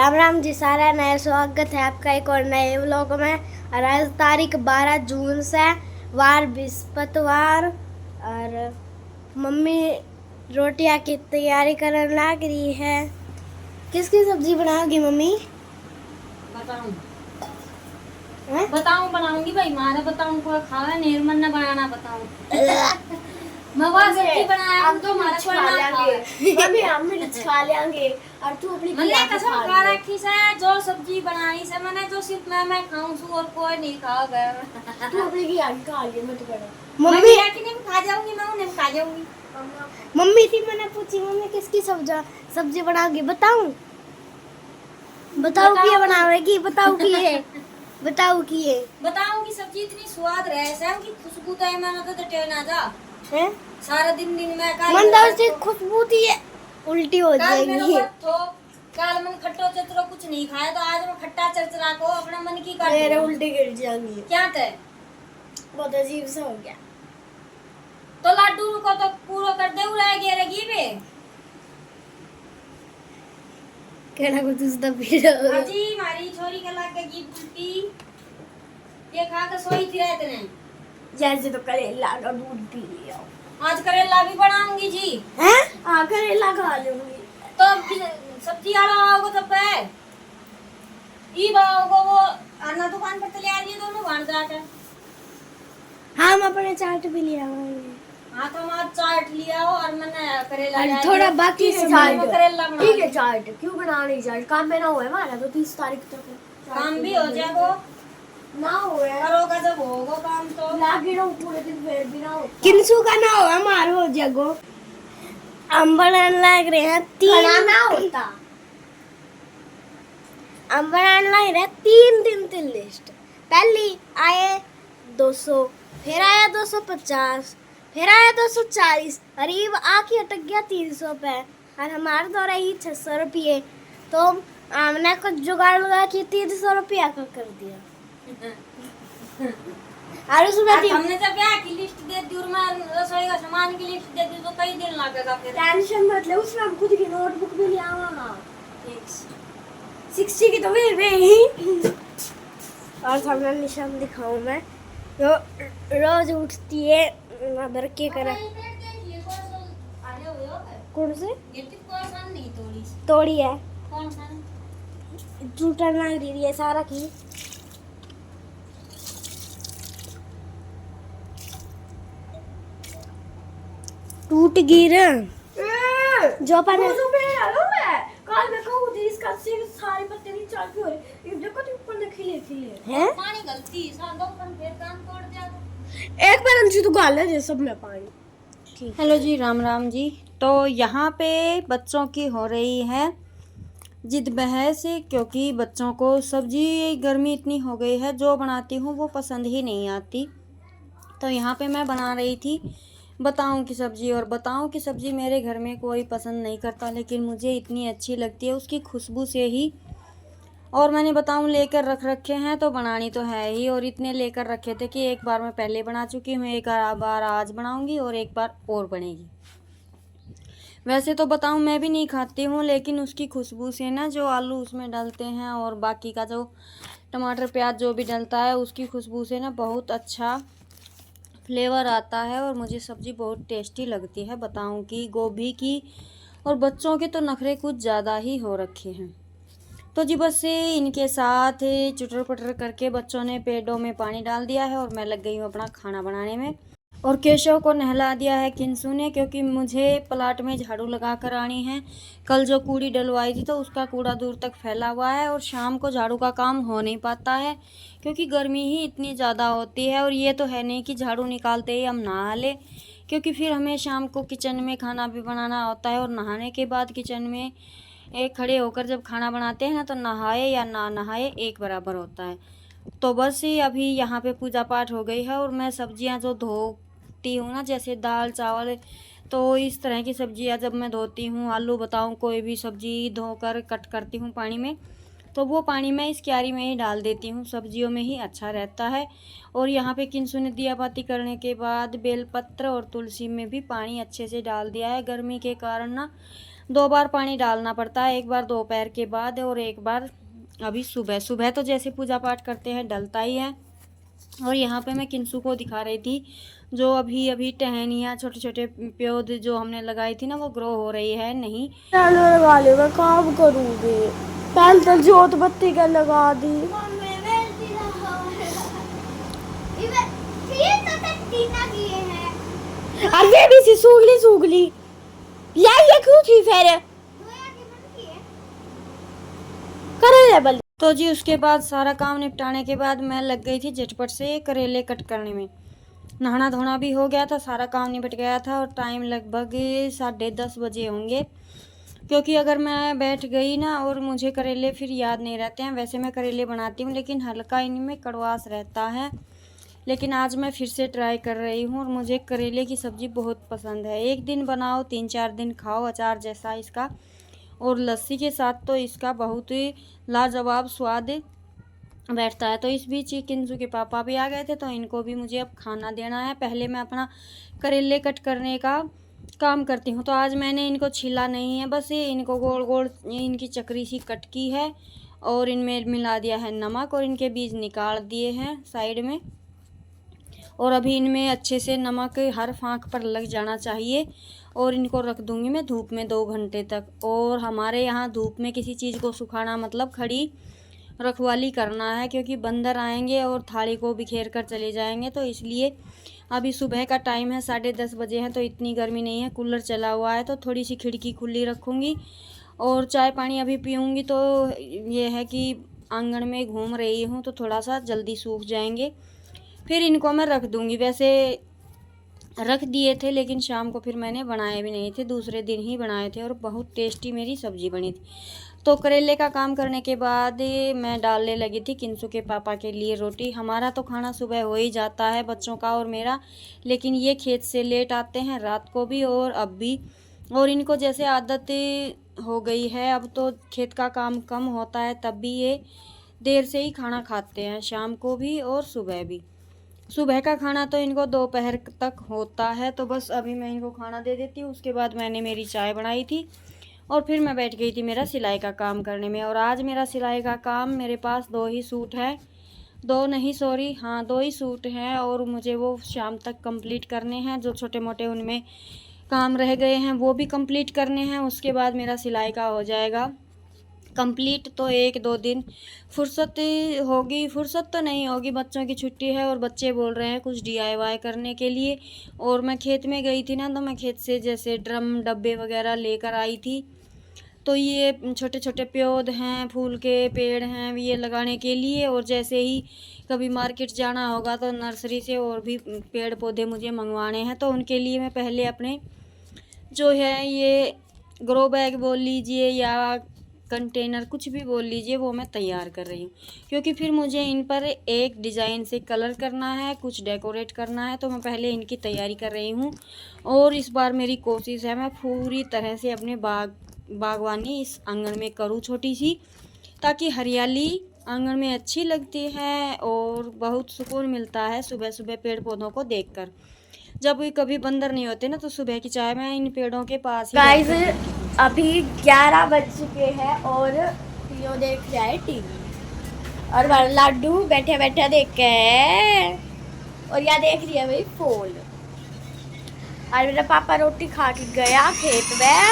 राम राम जी, सारा नया स्वागत है आपका एक और नए व्लॉग में। और आज तारीख 12 जून से वार बृहस्पतिवार और मम्मी रोटियां की तैयारी करने लग रही है। किसकी सब्जी बनाओगी मम्मी? बताऊं बनाऊंगी भाई, मारे बताऊं को खावे निर्मल ने बनाना बताऊं। मैं वो सब्जी बनाया हम तो मिर्च खा लेंगे मम्मी, हम मिर्च खा लेंगे और तू अपनी मैंने कसम खा रखी से जो सब्जी बनाई से मैंने जो सिर्फ मैं खाऊं सु और कोई नहीं खाओगे। तू अपनी की आगे खा लियो मत करो मम्मी मम्मी। कि नहीं खा जाऊंगी, मैं उन्हें खा जाऊंगी। मम्मी थी, मैंने पूछी मम्मी किसकी सब्जी बनाओगी? बताऊं बताओ कि बनाओगी? बताओ कि ये बताओ कि ये बताऊंगी सब्जी इतनी स्वाद रहे से की खुशबू तो मैंने तो टेल ना जा है। सारा दिन में मन से खुशबू थी, उल्टी हो जाएगी। काल मन खट्टो चतरो कुछ नहीं खाया तो आज मैं खट्टा चरचरा को अपना मन की काट मेरे उल्टी गिर जाएंगी। क्या थे बहुत अजीब सा हो गया। तो लड्डू को तो पूरा कर दे उड़ा गिरेगी बे। कहना कुछ उसदा पीड़ा हो। हाजी मारी छोरी के लाग गई उल्टी, ये खा के सोई थी रात ने। जैसे तो करेला का दूध पी लिया। आज करेला भी बनाऊंगी जी। हैं? हाँ करेला खा लूंगी। तो सब्जी वाला आओगे तब पे ई बाओगे वो अन्ना दुकान पर चले आ रही है दोनों भान जाकर। हाँ हम अपने चाट भी लिया आएंगे। हाँ तो मैं चाट लिया हो और मैंने करेला और लिया थोड़ा बाकी चाट करेला बना ठीक है। चाट क्यों बनानी? चाट काम में ना हुआ हमारा तो 30 तारीख तक काम भी हो जाएगा ना हुआ करोगा जब होगा काम तो लागे ना पूरे दिन फिर भी ना हो। किंसु का ना हो हमार हो जागो। हम बनाने लग रहे हैं तीन ना होता। हम बनाने लग रहे हैं 3 दिन की लिस्ट। पहली आए 200, फिर आया 250, फिर आया 240 और ये आके अटक गया 300 पे। और हमारे द्वारा ही 600 रुपये। तो हमने कुछ जुगाड़ लगा के 300 रुपया का कर दिया। और उसमें हमने जब ब्याह की लिस्ट दे दी और मैं रसोई का सामान की लिस्ट दे दी तो कई दिन लगेगा फिर। टेंशन मत ले, उसमें हम खुद की नोटबुक भी ले आवा। 60 की तो फिर भी। और सामने निशान दिखाऊं मैं। रोज उठती है भर के करा। कौन से तोड़ी है? टूटा ना रही है सारा की। टूट गिर जो पाने काल में कहूं थी इसका सिर सारे पत्ते नहीं चाल क्यों ये देखो तो ऊपर से खिले हैं पानी गलती सादो पर फिर कान तोड़ दिया। एक बार हमसे तो गाला है सब में पानी। ठीक। हेलो जी, राम राम जी। तो यहाँ पे बच्चों की हो रही है जिद बहस, क्योंकि बच्चों को सब्जी गर्मी इतनी हो गई है जो बनाती हूँ वो पसंद ही नहीं आती। तो यहाँ पे मैं बना रही थी बताऊँ की सब्ज़ी, और बताऊँ की सब्ज़ी मेरे घर में कोई पसंद नहीं करता, लेकिन मुझे इतनी अच्छी लगती है उसकी खुशबू से ही। और मैंने बताऊँ लेकर रख रखे हैं तो बनानी तो है ही, और इतने लेकर रखे थे कि एक बार मैं पहले बना चुकी हूँ, एक बार आज बनाऊँगी और एक बार और बनेगी। वैसे तो बताऊँ मैं भी नहीं खाती हूँ, लेकिन उसकी खुशबू से ना जो आलू उसमें डलते हैं और बाकी का जो टमाटर प्याज जो भी डलता है उसकी खुशबू से ना बहुत अच्छा फ्लेवर आता है और मुझे सब्ज़ी बहुत टेस्टी लगती है। बताऊँ कि गोभी की, और बच्चों के तो नखरे कुछ ज़्यादा ही हो रखे हैं। तो जी बस इनके साथ चुटर पटर करके बच्चों ने पेड़ों में पानी डाल दिया है और मैं लग गई हूँ अपना खाना बनाने में। और केशव को नहला दिया है किंसू ने, क्योंकि मुझे प्लाट में झाड़ू लगा कर आनी है। कल जो कूड़ी डलवाई थी तो उसका कूड़ा दूर तक फैला हुआ है और शाम को झाड़ू का काम हो नहीं पाता है क्योंकि गर्मी ही इतनी ज़्यादा होती है। और ये तो है नहीं कि झाड़ू निकालते ही हम नहा लें, क्योंकि फिर हमें शाम को किचन में खाना भी बनाना होता है और नहाने के बाद किचन में एक खड़े होकर जब खाना बनाते हैं ना तो नहाए या ना नहाए एक बराबर होता है। तो बस अभी यहाँ पे पूजा पाठ हो गई है और मैं सब्जियाँ जो धोती हूँ ना, जैसे दाल चावल, तो इस तरह की सब्जियाँ जब मैं धोती हूँ, आलू बताऊँ कोई भी सब्जी धोकर कट करती हूँ पानी में, तो वो पानी मैं इस क्यारी में ही डाल देती हूँ, सब्जियों में ही अच्छा रहता है। और यहाँ पे किंसु ने दिया बाती करने के बाद बेलपत्र और तुलसी में भी पानी अच्छे से डाल दिया है। गर्मी के कारण ना 2 बार पानी डालना पड़ता है, एक बार दोपहर के बाद और एक बार अभी सुबह। सुबह तो जैसे पूजा पाठ करते हैं डलता ही है। और यहाँ पे मैं किंसू को दिखा रही थी जो अभी अभी टहनियाँ छोटे छोटे पौध जो हमने लगाई थी ना वो ग्रो हो रही है। नहीं लगा ले, मैं काम करूँगी। पहले तो जोत बत्ती का लगा दी। अरे भी सी सूगली ये क्यों थी फिर करे बल। तो जी उसके बाद सारा काम निपटाने के बाद मैं लग गई थी झटपट से करेले कट करने में। नहाना धोना भी हो गया था, सारा काम निपट गया था और टाइम लगभग 10:30 बजे होंगे। क्योंकि अगर मैं बैठ गई ना और मुझे करेले फिर याद नहीं रहते हैं। वैसे मैं करेले बनाती हूँ लेकिन हल्का इनमें कड़वास रहता है। लेकिन आज मैं फिर से ट्राई कर रही हूँ और मुझे करेले की सब्ज़ी बहुत पसंद है। एक दिन बनाओ 3-4 दिन खाओ अचार जैसा इसका, और लस्सी के साथ तो इसका बहुत ही लाजवाब स्वाद बैठता है। तो इस बीच किंजू के पापा भी आ गए थे तो इनको भी मुझे अब खाना देना है। पहले मैं अपना करेले कट करने का काम करती हूँ। तो आज मैंने इनको छीला नहीं है, बस ये इनको गोल गोल इनकी चक्री सी कट की है और इनमें मिला दिया है नमक और इनके बीज निकाल दिए हैं साइड में। और अभी इनमें अच्छे से नमक हर फाँक पर लग जाना चाहिए और इनको रख दूँगी मैं धूप में 2 घंटे तक। और हमारे यहाँ धूप में किसी चीज़ को सुखाना मतलब खड़ी रखवाली करना है, क्योंकि बंदर आएंगे और थाली को बिखेर कर चले जाएंगे। तो इसलिए अभी सुबह का टाइम है, 10:30 बजे हैं, तो इतनी गर्मी नहीं है, कूलर चला हुआ है तो थोड़ी सी खिड़की खुली रखूँगी और चाय पानी अभी पीऊँगी। तो ये है कि आंगन में घूम रही हूँ तो थोड़ा सा जल्दी सूख जाएंगे, फिर इनको मैं रख दूँगी। वैसे रख दिए थे लेकिन शाम को फिर मैंने बनाए भी नहीं थे, दूसरे दिन ही बनाए थे और बहुत टेस्टी मेरी सब्ज़ी बनी थी। तो करेले का काम करने के बाद मैं डालने लगी थी किंसू के पापा के लिए रोटी। हमारा तो खाना सुबह हो ही जाता है बच्चों का और मेरा, लेकिन ये खेत से लेट आते हैं रात को भी और अब भी, और इनको जैसे आदत हो गई है अब तो खेत का काम कम होता है तब भी ये देर से ही खाना खाते हैं, शाम को भी और सुबह भी। सुबह का खाना तो इनको दोपहर तक होता है। तो बस अभी मैं इनको खाना दे देती हूँ, उसके बाद मैंने मेरी चाय बनाई थी और फिर मैं बैठ गई थी मेरा सिलाई का काम करने में। और आज मेरा सिलाई का काम, मेरे पास 2 ही सूट है, 2 नहीं सॉरी हाँ 2 ही सूट हैं और मुझे वो शाम तक कंप्लीट करने हैं। जो छोटे मोटे उनमें काम रह गए हैं वो भी कंप्लीट करने हैं, उसके बाद मेरा सिलाई का हो जाएगा कंप्लीट। तो 1-2 दिन फुर्सत होगी, फुर्सत तो नहीं होगी, बच्चों की छुट्टी है और बच्चे बोल रहे हैं कुछ DIY करने के लिए। और मैं खेत में गई थी ना तो मैं खेत से जैसे ड्रम डब्बे वगैरह लेकर आई थी। तो ये छोटे छोटे पौध हैं, फूल के पेड़ हैं, ये लगाने के लिए। और जैसे ही कभी मार्केट जाना होगा तो नर्सरी से और भी पेड़ पौधे मुझे मंगवाने हैं, तो उनके लिए मैं पहले अपने जो है ये ग्रो बैग बोल लीजिए या कंटेनर कुछ भी बोल लीजिए वो मैं तैयार कर रही हूँ, क्योंकि फिर मुझे इन पर एक डिज़ाइन से कलर करना है, कुछ डेकोरेट करना है। तो मैं पहले इनकी तैयारी कर रही हूँ। और इस बार मेरी कोशिश है मैं पूरी तरह से अपने बागवानी इस आंगन में करूँ छोटी सी, ताकि हरियाली आंगन में अच्छी लगती है और बहुत सुकून मिलता है सुबह सुबह पेड़ पौधों को देखकर। जब भी कभी बंदर नहीं होते ना तो सुबह की चाय मैं इन पेड़ों के पास ही गाइस अभी 11 बज चुके हैं और यो देख रहा है टीवी और हमारा लाडू बैठे बैठे देख के है और यहाँ देख रही है भाई फोन। और मेरा पापा रोटी खा के गया खेत में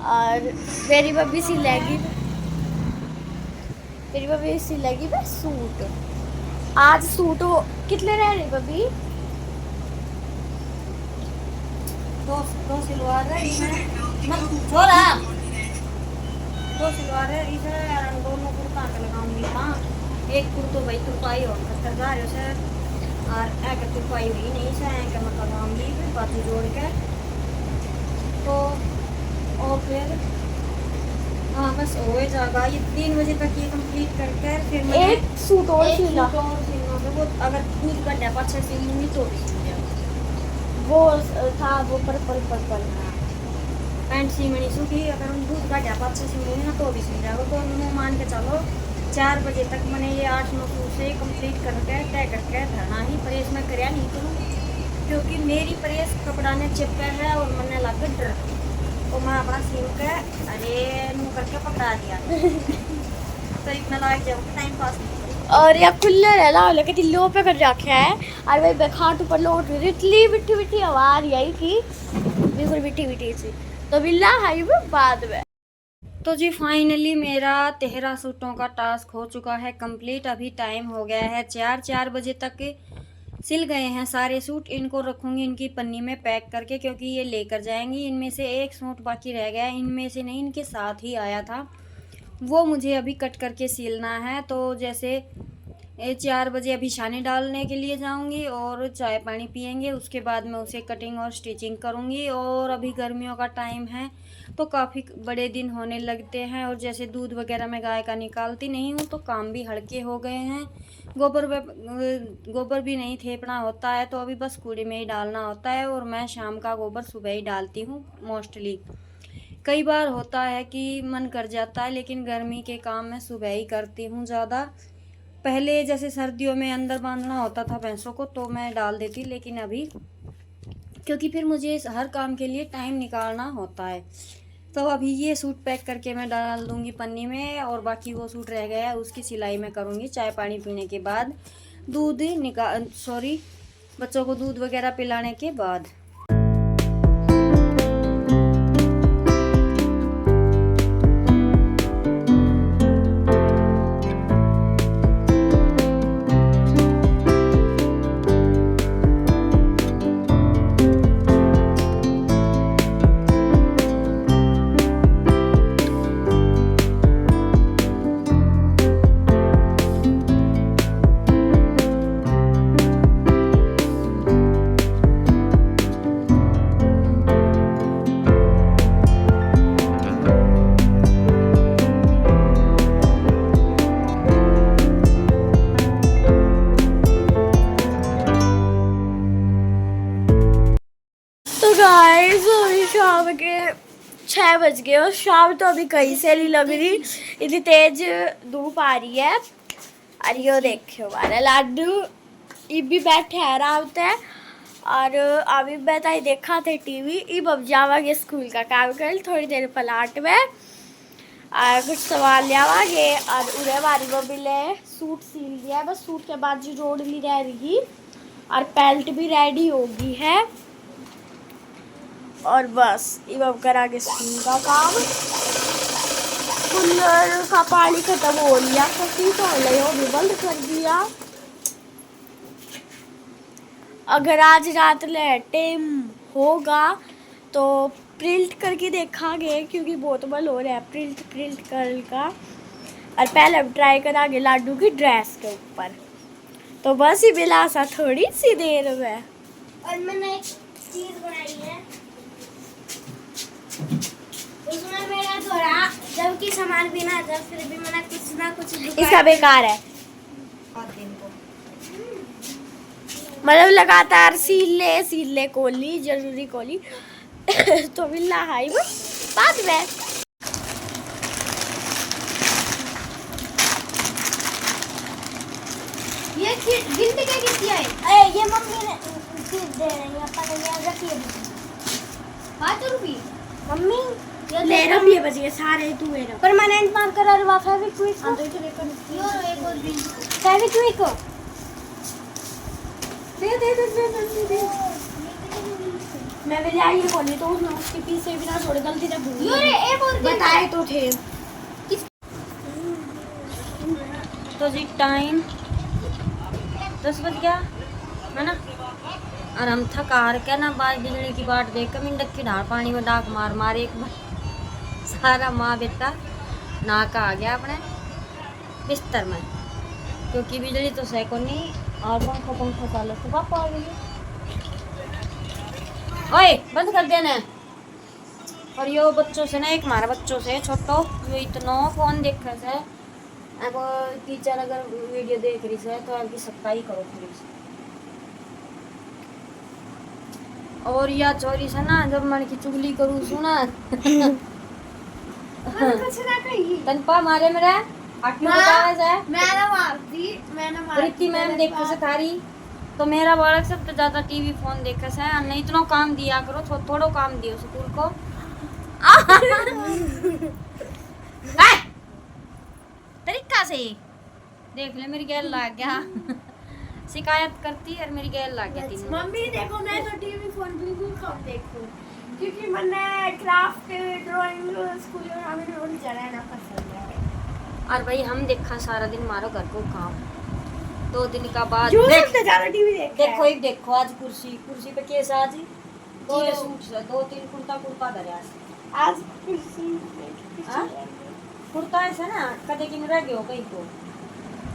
और मेरी बब्बी सी लगी बस सूट। आज सूट कितने रह रहे बब्बी? 2 सिलवार है इसमें छोड़ा 2 सिलवार है इसमें दोनों कुर्ता के लगाऊंगी। हाँ एक कुर्तो भाई तुरपाई और 70,000 से और एक तुरपाई हुई नहीं से कि मैं लगाऊंगी फिर बाजू जोड़ के। तो और फिर हाँ बस हो जाएगा ये 3 बजे तक ये कंप्लीट करके फिर मैं एक सूट और सिलना वो अगर दूध का डब्बा 6 सिलूंगी तो भी सिल जाएगा। वो था वो पर्पल पैंट सी मनी सूखी, अगर हम दूध का डब्बा अच्छे से सिलूंगी ना तो भी सिल जाएगा। तो मैं मान के चलो 4 बजे तक मैंने ये 8-9 सूट से कंप्लीट करके तय करके धरना ही प्रेस में करया नहीं करूँ, क्योंकि मेरी प्रेस कपड़ा ने चिपका है और मैंने लग डर तो मैं अपना सिल के अरे मुँह करके पकड़ा दिया तो इतना लायक जब टाइम पास और ये कुल्लर है ना लेकिन लो पे कर रखा है और भाई बेखाट ऊपर लोट रही इतनी मिट्टी मिट्टी आवाज आई कि बिल्कुल मिट्टी मिट्टी सी तो बिल्ला हाई में बाद में। तो जी फाइनली मेरा 13 सूटों का टास्क हो चुका है कंप्लीट। अभी टाइम हो गया है 4 बजे तक सिल गए हैं सारे सूट। इनको रखूँगी इनकी पन्नी में पैक करके क्योंकि ये लेकर जाएंगी। इनमें से एक सूट बाकी रह गया, इनमें से नहीं, इनके साथ ही आया था, वो मुझे अभी कट करके सिलना है। तो जैसे 4 बजे अभी छाने डालने के लिए जाऊंगी और चाय पानी पियेंगे, उसके बाद मैं उसे कटिंग और स्टिचिंग करूंगी। और अभी गर्मियों का टाइम है तो काफ़ी बड़े दिन होने लगते हैं और जैसे दूध वगैरह मैं गाय का निकालती नहीं हूँ तो काम भी हल्के हो गए हैं। गोबर भी नहीं थेपना होता है तो अभी बस कूड़े में ही डालना होता है और मैं शाम का गोबर सुबह ही डालती हूँ मोस्टली। कई बार होता है कि मन कर जाता है लेकिन गर्मी के काम मैं सुबह ही करती हूँ ज़्यादा। पहले जैसे सर्दियों में अंदर बांधना होता था भैंसों को तो मैं डाल देती, लेकिन अभी क्योंकि फिर मुझे इस हर काम के लिए टाइम निकालना होता है। तो अभी ये सूट पैक करके मैं डाल दूँगी पन्नी में और बाकी वो सूट रह गया है उसकी सिलाई मैं करूँगी चाय पानी पीने के बाद, बच्चों को दूध वगैरह पिलाने के बाद। गाइस अभी शाम के 6 बज गए और शाम तो अभी कहीं से नहीं लग रही, इतनी तेज धूप आ रही है। और ये देखियो हमारा लाडू ये भी बैठे है आराम से। और अभी बैठा ही देखा थे टीवी, अब जावागे स्कूल का काम कर थोड़ी देर पलाट में और कुछ सामान लियावागे। और उन्हें हमारी मम्मी ने सूट सील दिया है, बस सूट के बाद जो जोड़ ली रह रही और पैंट भी रेडी होगी है। और बस अब करागे स्कूल का काम। कूलर का पानी खत्म हो लिया तो वो भी बंद कर दिया। अगर आज रात टाइम होगा तो प्रिंट करके देखांगे क्योंकि बहुत बल हो रहा है प्रिंट कर का। और पहले हम ट्राई करांगे लाडू की ड्रेस के ऊपर। तो बस ही बिला सा थोड़ी सी देर में। और मैंने एक चीज बनाई है उसमें मेरा थोड़ा जबकि सामान भी ना था फिर भी मैंने कुछ ना कुछ इसका बेकार है मतलब लगातार सील ले कोली जरूरी कोली तो मिलना हाई बाद में। ये गिनती क्या कितनी है? अरे ये मम्मी ने दे रही है अपन ने रखी है 5 रुपये मम्मी ये ले रहा है बच गए सारे तू मेरा परमानेंट मार्कर और फेविक्विक हां तो इधर एक और बिल फेविक्विक दे मैं भी आई है बोली तो उसके पीछे बिना थोड़ी गलती से भूल अरे एक और बताए तो थे। तो जी टाइम 10 बज गया है ना और हम थक हार के ना बाज बिजली की बाट देख कर मिंडक की ढाल पानी में डाक मार एक बार सारा माँ बेटा नाका आ गया अपने बिस्तर में क्योंकि बिजली तो सही को नहीं और पंखा चालू तो पापा आ गई। ओए बंद कर देना। और यो बच्चों से ना एक हमारे बच्चों से छोटो जो इतना फोन देख रहे से आपको टीचर अगर वीडियो देख रही है तो आपकी सख्ताई करो थोड़ी सी। और या चोरी से ना जब मन की चुगली करूँ सुना तनपा मारे मेरा प्रीति मैम देखो से थारी तो मेरा बालक सबसे ज्यादा टीवी फोन देखे से नहीं इतना काम दिया करो थोड़ो काम दियो स्कूल को तरीका से देख ले मेरी गैल लाग गया शिकायत करती है और मेरी गैल लाग गया तीनों मम्मी देखो मैं तो टीवी फोन बिल्कुल कम देखूं क्योंकि मैंने क्राफ्ट ड्राइंग स्कूल में हमें रोज चलाना पसंद है। और भाई हम देखा सारा दिन मारो घर को काम 2 दिन का बाद जो देख सबसे ज्यादा टीवी देखता देखो है। एक देखो आज कुर्सी पे केस आज 2 सूट से 2-3 कुर्ता धरे आज कुर्सी हाँ? कुर्ता ऐसा ना कदे कि रह गयो कहीं को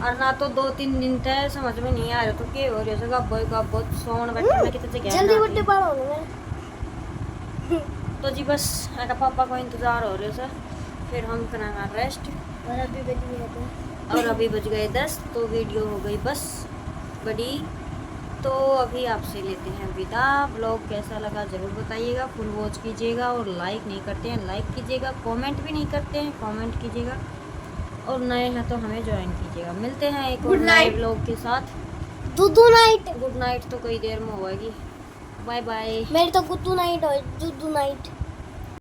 और ना तो 2-3 दिन तक समझ में नहीं आ रहा तो के हो रहा है गब्बो सोन बैठे में कितने जगह जल्दी बुड्ढे पड़ो ना तो जी बस मेरा पापा को इंतजार हो रहा है सर फिर हम करेंगे रेस्ट और अभी बज गए और अभी बज गए 10 तो वीडियो हो गई बस बड़ी तो अभी आपसे लेते हैं विदा। ब्लॉग कैसा लगा ज़रूर बताइएगा, फुल वॉच कीजिएगा और लाइक नहीं करते हैं लाइक कीजिएगा, कमेंट भी नहीं करते हैं कमेंट कीजिएगा और नए हैं तो हमें ज्वाइन कीजिएगा। मिलते हैं एक और Good नए night. ब्लॉग के साथ। दुदू नाइट गुड नाइट तो कई देर में होएगी। Bye bye. मेरी तो गुड्डू नाइट और दुदू नाइट।